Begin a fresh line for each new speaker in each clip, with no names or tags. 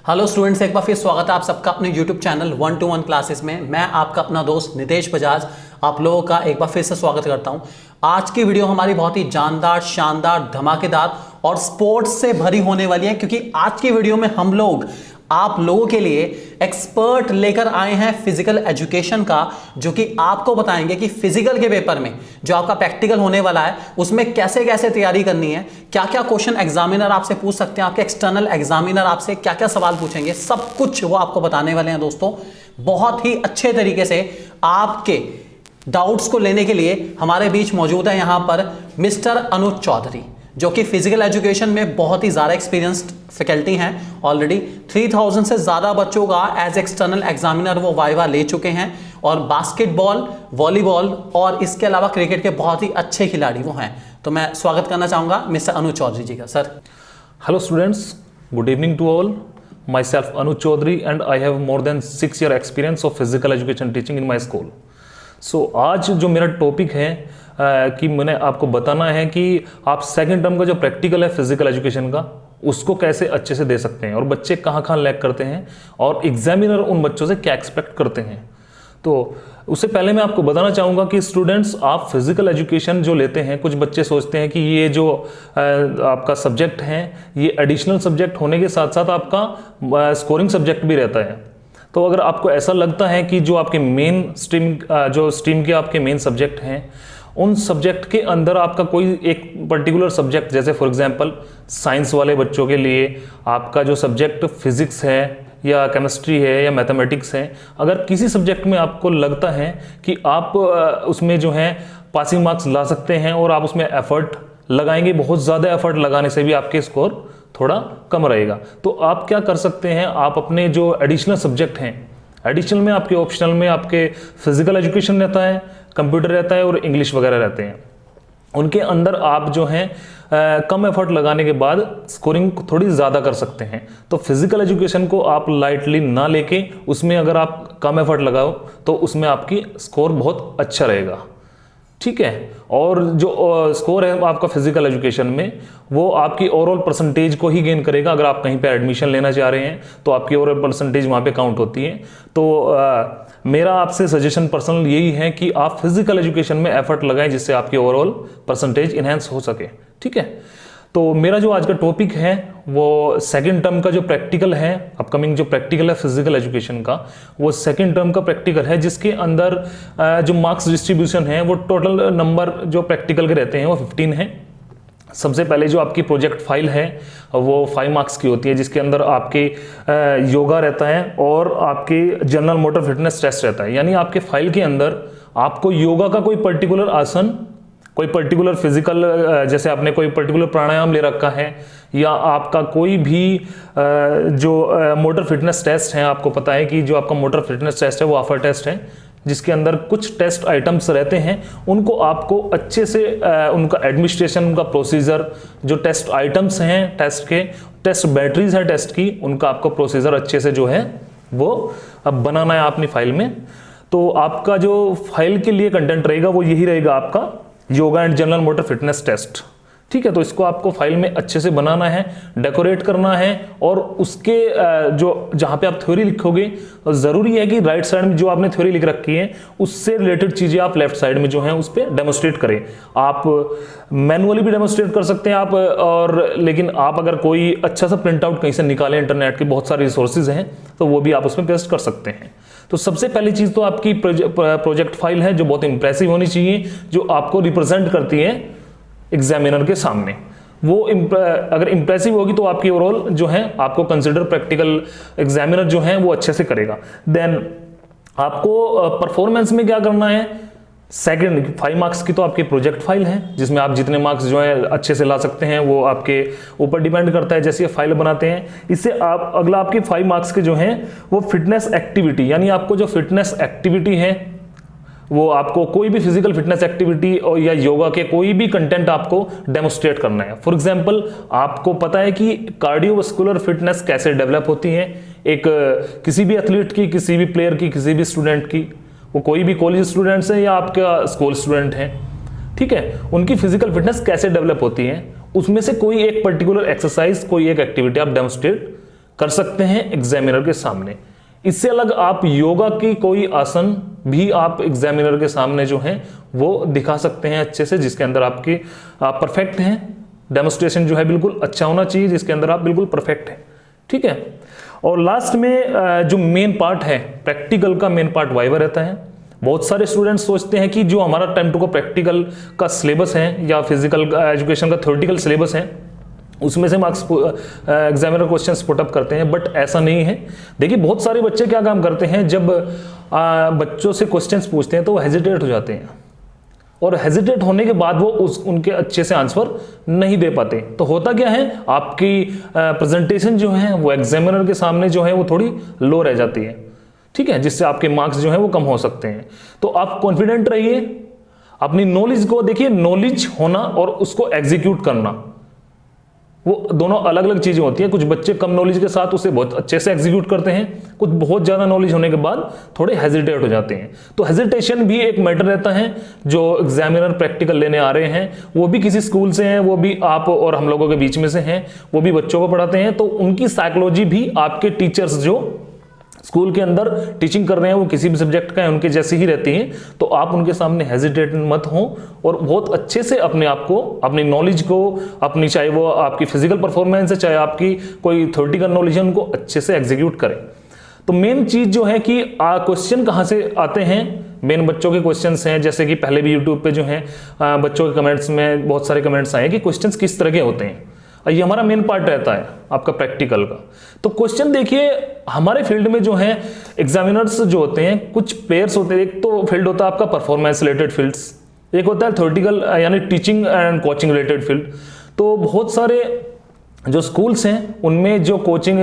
Hello students, एक बार फिर स्वागत है आप सबका अपने यूट्यूब चैनल 1-to-1 क्लासेस में। मैं आपका अपना दोस्त नितेश बजाज आप लोगों का एक बार फिर से स्वागत करता हूं। आज की वीडियो हमारी बहुत ही जानदार, शानदार, धमाकेदार और स्पोर्ट्स से भरी होने वाली है, क्योंकि आज की वीडियो में हम लोग आप लोगों के लिए एक्सपर्ट लेकर आए हैं फिजिकल एजुकेशन का, जो कि आपको बताएंगे कि फिजिकल के पेपर में जो आपका प्रैक्टिकल होने वाला है उसमें कैसे कैसे तैयारी करनी है, क्या क्या क्वेश्चन एग्जामिनर आपसे पूछ सकते हैं, आपके एक्सटर्नल एग्जामिनर आपसे क्या क्या सवाल पूछेंगे, सब कुछ वो आपको बताने वाले हैं दोस्तों। बहुत ही अच्छे तरीके से आपके डाउट्स को लेने के लिए हमारे बीच मौजूद है यहां पर मिस्टर अनुज चौधरी, जो कि फिजिकल एजुकेशन में बहुत ही ज़्यादा एक्सपीरियंस्ड फैकल्टी हैं। ऑलरेडी 3000 से ज़्यादा बच्चों का एज एक्सटर्नल एग्जामिनर वो वाइवा ले चुके हैं, और बास्केटबॉल, वॉलीबॉल और इसके अलावा क्रिकेट के बहुत ही अच्छे खिलाड़ी वो हैं। तो मैं स्वागत करना चाहूँगा मिस्टर अनुज चौधरी जी का। Sir
hello students, good evening to all. Myself Anuj Chaudhary and I have more than 6 year experience of physical education teaching in my school. So आज जो मेरा टॉपिक है कि मैंने आपको बताना है कि आप सेकंड टर्म का जो प्रैक्टिकल है फिजिकल एजुकेशन का, उसको कैसे अच्छे से दे सकते हैं और बच्चे कहाँ कहाँ लैग करते हैं और एग्जामिनर उन बच्चों से क्या एक्सपेक्ट करते हैं। तो उससे पहले मैं आपको बताना चाहूँगा कि स्टूडेंट्स, आप फिजिकल एजुकेशन जो लेते हैं, कुछ बच्चे सोचते हैं कि ये जो आपका सब्जेक्ट है ये एडिशनल सब्जेक्ट होने के साथ साथ आपका स्कोरिंग सब्जेक्ट भी रहता है। तो अगर आपको ऐसा लगता है कि जो आपके मेन स्ट्रीम के आपके मेन सब्जेक्ट हैं, उन सब्जेक्ट के अंदर आपका कोई एक पर्टिकुलर सब्जेक्ट, जैसे फॉर एग्जांपल साइंस वाले बच्चों के लिए आपका जो सब्जेक्ट फिजिक्स है या केमिस्ट्री है या मैथमेटिक्स है, अगर किसी सब्जेक्ट में आपको लगता है कि आप उसमें जो है पासिंग मार्क्स ला सकते हैं और आप उसमें एफर्ट लगाएंगे, बहुत ज़्यादा एफर्ट लगाने से भी आपके स्कोर थोड़ा कम रहेगा, तो आप क्या कर सकते हैं, आप अपने जो एडिशनल सब्जेक्ट हैं, एडिशनल में आपके ऑप्शनल में आपके फिजिकल एजुकेशन रहता है, कंप्यूटर रहता है और इंग्लिश वगैरह रहते हैं, उनके अंदर आप जो हैं कम एफर्ट लगाने के बाद स्कोरिंग थोड़ी ज़्यादा कर सकते हैं। तो फिजिकल एजुकेशन को आप लाइटली ना लेके उसमें अगर आप कम एफर्ट लगाओ तो उसमें आपकी स्कोर बहुत अच्छा रहेगा, ठीक है। और जो स्कोर है आपका फिजिकल एजुकेशन में, वो आपकी ओवरऑल परसेंटेज को ही गेन करेगा। अगर आप कहीं पे एडमिशन लेना चाह रहे हैं तो आपकी ओवरऑल परसेंटेज वहाँ पे काउंट होती है। तो मेरा आपसे सजेशन पर्सनल यही है कि आप फिजिकल एजुकेशन में एफर्ट लगाएं, जिससे आपकी ओवरऑल परसेंटेज इनहेंस हो सके, ठीक है। तो मेरा जो आज का टॉपिक है वो सेकंड टर्म का जो प्रैक्टिकल है, अपकमिंग जो प्रैक्टिकल है फिजिकल एजुकेशन का, वो सेकंड टर्म का प्रैक्टिकल है, जिसके अंदर जो मार्क्स डिस्ट्रीब्यूशन है वो टोटल नंबर जो प्रैक्टिकल के रहते हैं वो 15 है। सबसे पहले जो आपकी प्रोजेक्ट फाइल है वो 5 मार्क्स की होती है, जिसके अंदर आपके योगा रहता है और आपके जनरल मोटर फिटनेस टेस्ट रहता है। यानी आपके फाइल के अंदर आपको योगा का कोई पर्टिकुलर आसन, कोई पर्टिकुलर फिजिकल, जैसे आपने कोई पर्टिकुलर प्राणायाम ले रखा है, या आपका कोई भी जो मोटर फिटनेस टेस्ट है, आपको पता है कि जो आपका मोटर फिटनेस टेस्ट है वो आफर टेस्ट है, जिसके अंदर कुछ टेस्ट आइटम्स रहते हैं, उनको आपको अच्छे से उनका एडमिनिस्ट्रेशन, उनका प्रोसीजर, जो टेस्ट आइटम्स हैं टेस्ट के, टेस्ट बैटरीज है टेस्ट की, उनका आपको प्रोसीजर अच्छे से जो है वो अब बनाना है अपनी फाइल में। तो आपका जो फाइल के लिए कंटेंट रहेगा वो यही रहेगा, आपका yoga and general motor fitness test, ठीक है। तो इसको आपको फाइल में अच्छे से बनाना है, डेकोरेट करना है, और उसके जो जहाँ पे आप थ्योरी लिखोगे, ज़रूरी है कि राइट साइड में जो आपने थ्योरी लिख रखी है उससे रिलेटेड चीज़ें आप लेफ्ट साइड में जो हैं उस पर डेमोस्ट्रेट करें। आप मैनुअली भी डेमोस्ट्रेट कर सकते हैं आप, और लेकिन आप अगर कोई अच्छा सा प्रिंट आउट कहीं से निकालें, इंटरनेट के बहुत सारे रिसोर्सेज हैं, तो वो भी आप उसमें पेस्ट कर सकते हैं। तो सबसे पहली चीज़ तो आपकी प्रोजेक्ट फाइल है, जो बहुत इंप्रेसिव होनी चाहिए, जो आपको रिप्रेजेंट करती है एग्जामिनर के सामने। वो अगर इंप्रेसिव होगी तो आपकी ओवरऑल जो है आपको कंसिडर प्रैक्टिकल एग्जामिनर जो है वो अच्छे से करेगा। देन आपको परफॉर्मेंस में क्या करना है, सेकंड 5 मार्क्स की तो आपकी प्रोजेक्ट फाइल है, जिसमें आप जितने मार्क्स जो है अच्छे से ला सकते हैं वो आपके ऊपर डिपेंड करता है, जैसे ये फाइल बनाते हैं। इससे आप अगला आपके 5 मार्क्स के जो हैं वो फिटनेस एक्टिविटी, यानी आपको जो फिटनेस एक्टिविटी है वो आपको कोई भी फिजिकल फिटनेस एक्टिविटी और या योगा के कोई भी कंटेंट आपको डेमोस्ट्रेट करना है। फॉर एग्जांपल, आपको पता है कि कार्डियोवास्कुलर फिटनेस कैसे डेवलप होती है एक किसी भी एथलीट की, किसी भी प्लेयर की, किसी भी स्टूडेंट की, वो कोई भी कॉलेज स्टूडेंट्स है या आपका स्कूल स्टूडेंट है, ठीक है, उनकी फिजिकल फिटनेस कैसे डेवलप होती है, उसमें से कोई एक पर्टिकुलर एक्सरसाइज, कोई एक एक्टिविटी आप डेमोस्ट्रेट कर सकते हैं एग्जामिनर के सामने। इससे अलग आप योगा की कोई आसन भी आप एग्जामिनर के सामने जो है वो दिखा सकते हैं अच्छे से, जिसके अंदर आप परफेक्ट हैं। डेमोस्ट्रेशन जो है बिल्कुल अच्छा होना चाहिए जिसके अंदर आप बिल्कुल परफेक्ट हैं, ठीक है। और लास्ट में जो मेन पार्ट है प्रैक्टिकल का, मेन पार्ट वाइवा रहता है। बहुत सारे स्टूडेंट्स सोचते हैं कि जो हमारा टाइम टू को प्रैक्टिकल का सिलेबस है या फिजिकल एजुकेशन का थ्योरेटिकल सिलेबस है उसमें से marks examiner questions put up करते हैं, बट ऐसा नहीं है। देखिए बहुत सारे बच्चे क्या काम करते हैं, जब बच्चों से क्वेश्चंस पूछते हैं तो वो हेजिटेट हो जाते हैं, और हेजिटेट होने के बाद वो उनके अच्छे से आंसर नहीं दे पाते। तो होता क्या है, आपकी प्रेजेंटेशन जो है वो एग्जामिनर के सामने जो है वो थोड़ी लो रह जाती है, ठीक है, जिससे आपके मार्क्स जो है वो कम हो सकते हैं। तो आप कॉन्फिडेंट रहिए, अपनी नॉलेज को देखिए, नॉलेज होना और उसको एग्जीक्यूट करना वो दोनों अलग अलग चीजें होती हैं। कुछ बच्चे कम नॉलेज के साथ उसे बहुत अच्छे से एग्जीक्यूट करते हैं, कुछ बहुत ज्यादा नॉलेज होने के बाद थोड़े हेजिटेट हो जाते हैं। तो हेजिटेशन भी एक मैटर रहता है। जो एग्जामिनर प्रैक्टिकल लेने आ रहे हैं वो भी किसी स्कूल से हैं, वो भी आप और हम लोगों के बीच में से हैं, वो भी बच्चों को पढ़ाते हैं, तो उनकी साइकोलॉजी भी आपके टीचर्स जो स्कूल के अंदर टीचिंग कर रहे हैं वो किसी भी सब्जेक्ट का है उनके जैसी ही रहती हैं। तो आप उनके सामने हेजिटेट मत हो और बहुत अच्छे से अपने आप को, अपनी नॉलेज को, अपनी चाहे वो आपकी फिजिकल परफॉर्मेंस है चाहे आपकी कोई थ्योरेटिकल नॉलेज है, उनको अच्छे से एग्जीक्यूट करें। तो मेन चीज जो है कि क्वेश्चन कहाँ से आते हैं, मेन बच्चों के क्वेश्चंस हैं। जैसे कि पहले भी यूट्यूब पे जो है बच्चों के कमेंट्स में बहुत सारे कमेंट्स आए कि क्वेश्चंस किस तरह के होते हैं, ये हमारा मेन पार्ट रहता है आपका प्रैक्टिकल का। तो क्वेश्चन देखिए हमारे फील्ड में जो है एग्जामिनर्स जो होते हैं, कुछ प्लेयर्स होते हैं। एक तो फील्ड होता है आपका परफॉर्मेंस रिलेटेड फील्ड्स, एक होता है थ्योरेटिकल यानी teaching and coaching related field. तो बहुत सारे जो स्कूल्स हैं उनमें जो कोचिंग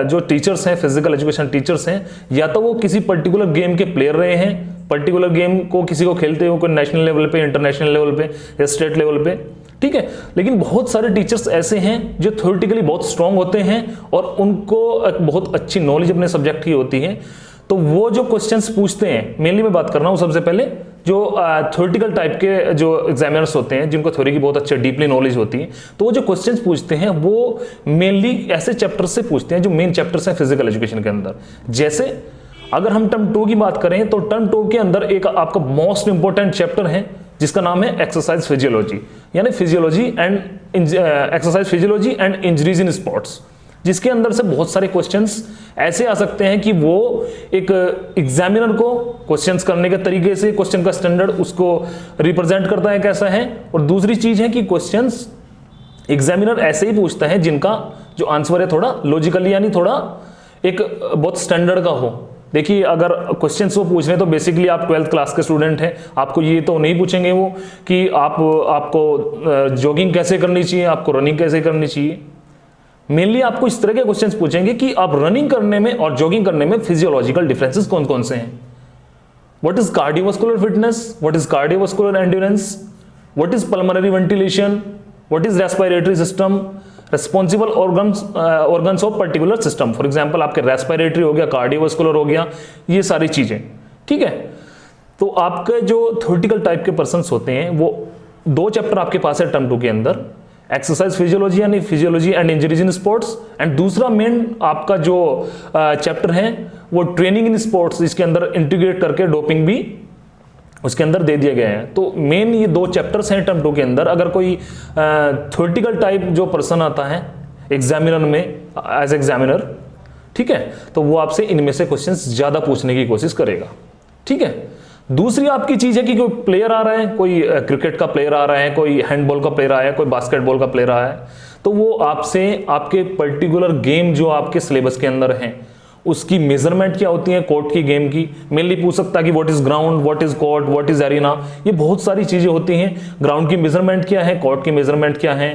जो टीचर्स हैं, फिजिकल एजुकेशन टीचर्स हैं, या तो वो किसी पर्टिकुलर गेम के प्लेयर रहे हैं, पर्टिकुलर गेम को किसी को खेलते हो कोई नेशनल लेवल पे, इंटरनेशनल लेवल पे या स्टेट लेवल पे, ठीक है। लेकिन बहुत सारे टीचर्स ऐसे हैं जो थ्योरेटिकली बहुत स्ट्रांग होते हैं और उनको एक बहुत अच्छी नॉलेज अपने सब्जेक्ट की होती है। तो वो जो क्वेश्चंस पूछते हैं, मेनली मैं बात कर रहा हूँ सबसे पहले जो थ्योरेटिकल टाइप के जो एग्जामिनर्स होते हैं जिनको थ्योरी की बहुत अच्छे डीपली नॉलेज होती है, तो वो जो क्वेश्चंस पूछते हैं वो मेनली ऐसे चैप्टर्स से पूछते हैं जो मेन चैप्टर्स हैं फिजिकल एजुकेशन के अंदर। जैसे अगर हम टर्म 2 की बात करें तो टर्म 2 के अंदर एक आपका मोस्ट इंपॉर्टेंट चैप्टर है जिसका नाम है एक्सरसाइज फिजियोलॉजी, यानी physiology and exercise physiology and injuries in sports, जिसके अंदर से बहुत सारे क्वेश्चंस ऐसे आ सकते हैं कि वो एक एग्जामिनर को क्वेश्चंस करने के तरीके से, क्वेश्चन का स्टैंडर्ड उसको रिप्रेजेंट करता है कैसा है। और दूसरी चीज है कि क्वेश्चंस एग्जामिनर ऐसे ही पूछता है जिनका जो आंसर है थोड़ा लॉजिकली यानी थोड़ा एक बहुत स्टैंडर्ड का हो। देखिए अगर क्वेश्चंस वो पूछ रहे हैं तो बेसिकली आप 12th क्लास के स्टूडेंट हैं, आपको ये तो नहीं पूछेंगे वो कि आपको जॉगिंग कैसे करनी चाहिए, आपको रनिंग कैसे करनी चाहिए। मेनली आपको इस तरह के क्वेश्चंस पूछेंगे कि आप रनिंग करने में और जॉगिंग करने में फिजियोलॉजिकल डिफरेंसेस कौन कौन से हैं। What is cardiovascular fitness, what is cardiovascular endurance, what is pulmonary ventilation, what is respiratory system, responsible organs of particular system. For example आपके रेस्पिरेटरी हो गया, कार्डियोवास्कुलर हो गया, ये सारी चीजें, ठीक है। तो आपके जो थ्योरेटिकल टाइप के पर्सन्स होते हैं वो 2 चैप्टर आपके पास है टर्म 2 के अंदर, एक्सरसाइज फिजियोलॉजी यानी physiology and injuries in sports, and दूसरा मेन आपका जो चैप्टर है वो ट्रेनिंग इन स्पोर्ट्स, इसके अंदर इंटीग्रेट करके डोपिंग भी उसके अंदर दे दिए गए हैं। तो मेन ये 2 चैप्टर्स हैं टर्म 2 के अंदर। अगर कोई थ्योरेटिकल टाइप जो पर्सन आता है एग्जामिनर में एज एग्जामिनर, ठीक है, तो वो आपसे इनमें से क्वेश्चंस ज्यादा पूछने की कोशिश करेगा, ठीक है। दूसरी आपकी चीज है कि कोई प्लेयर आ रहा है, कोई क्रिकेट का प्लेयर आ रहा है, कोई हैंडबॉल का प्लेयर आया है, कोई बास्केटबॉल का प्लेयर आया है, तो वो आपसे आपके पर्टिकुलर गेम जो आपके सिलेबस के अंदर है उसकी मेजरमेंट क्या होती है, कोर्ट की गेम की मेनली पूछ सकता है कि what is ground, what is court, what is arena, ये बहुत सारी चीजें होती हैं। ग्राउंड की मेजरमेंट क्या है, कोर्ट की मेजरमेंट क्या है,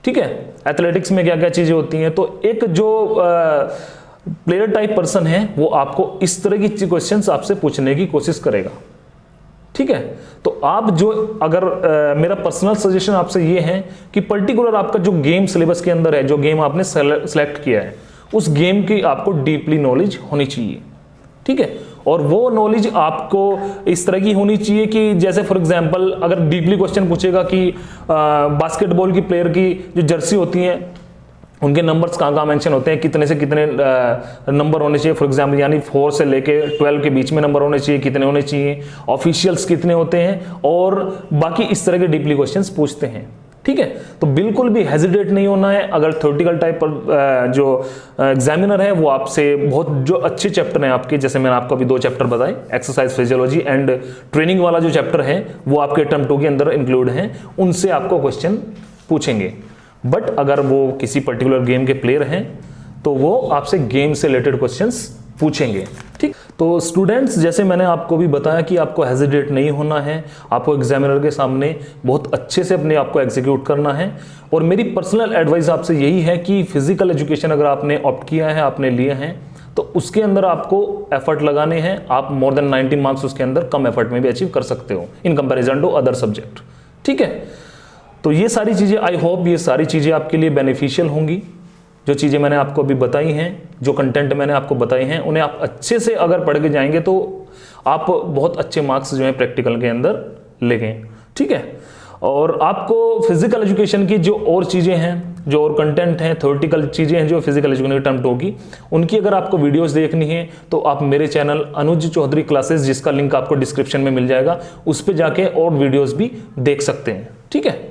ठीक है, एथलेटिक्स में क्या क्या चीजें होती हैं। तो एक जो प्लेयर टाइप पर्सन है वो आपको इस तरह की क्वेश्चंस आपसे पूछने की कोशिश करेगा, ठीक है। तो आप जो अगर मेरा पर्सनल सजेशन आपसे ये है कि पर्टिकुलर आपका जो गेम सिलेबस के अंदर है, जो गेम आपने सेलेक्ट किया है, उस गेम की आपको डीपली नॉलेज होनी चाहिए, ठीक है। और वो नॉलेज आपको इस तरह की होनी चाहिए कि जैसे फॉर एग्जांपल अगर डीपली क्वेश्चन पूछेगा कि बास्केटबॉल की प्लेयर की जो जर्सी होती है उनके नंबर्स कहाँ कहाँ मेंशन होते हैं, कितने से कितने नंबर होने चाहिए, फॉर एग्जाम्पल यानी 4 से लेके 12 के बीच में नंबर होने चाहिए, कितने होने चाहिए, ऑफिशियल्स कितने होते हैं, और बाकी इस तरह के डीपली क्वेश्चंस पूछते हैं। ठीक है, तो बिल्कुल भी हेजिटेट नहीं होना है। अगर थ्योरेटिकल टाइप पर जो एग्जामिनर है वो आपसे बहुत जो अच्छे चैप्टर हैं आपके, जैसे मैंने आपको अभी 2 चैप्टर बताए, एक्सरसाइज फिजियोलॉजी एंड ट्रेनिंग वाला जो चैप्टर है वो आपके टर्म 2 के अंदर इंक्लूड हैं, उनसे आपको क्वेश्चन पूछेंगे। बट अगर वो किसी पर्टिकुलर गेम के प्लेयर हैं तो वो आपसे गेम से रिलेटेड क्वेश्चंस पूछेंगे। ठीक, तो स्टूडेंट्स जैसे मैंने आपको भी बताया कि आपको हेजिटेट नहीं होना है, आपको एग्जामिनर के सामने बहुत अच्छे से अपने आप को एग्जीक्यूट करना है। और मेरी पर्सनल एडवाइस आपसे यही है कि फिजिकल एजुकेशन अगर आपने ऑप्ट किया है, आपने लिया है, तो उसके अंदर आपको एफर्ट लगाने हैं। आप मोर देन 90 मार्क्स उसके अंदर कम एफर्ट में भी अचीव कर सकते हो in comparison to other subject. ठीक है, तो ये सारी चीज़ें, आई होप ये सारी चीज़ें आपके लिए बेनिफिशियल होंगी। जो चीज़ें मैंने आपको अभी बताई हैं, जो कंटेंट मैंने आपको बताए हैं, उन्हें आप अच्छे से अगर पढ़ के जाएंगे तो आप बहुत अच्छे मार्क्स जो हैं प्रैक्टिकल के अंदर लेंगे। ठीक है, और आपको फिजिकल एजुकेशन की जो और चीज़ें हैं, जो और कंटेंट हैं, थ्योरेटिकल चीज़ें हैं जो फिजिकल एजुकेशन के टर्म 2 की, उनकी अगर आपको वीडियोस देखनी है तो आप मेरे चैनल अनुज चौधरी क्लासेस, जिसका लिंक आपको डिस्क्रिप्शन में मिल जाएगा, उस पर जाके और वीडियोस भी देख सकते हैं। ठीक है।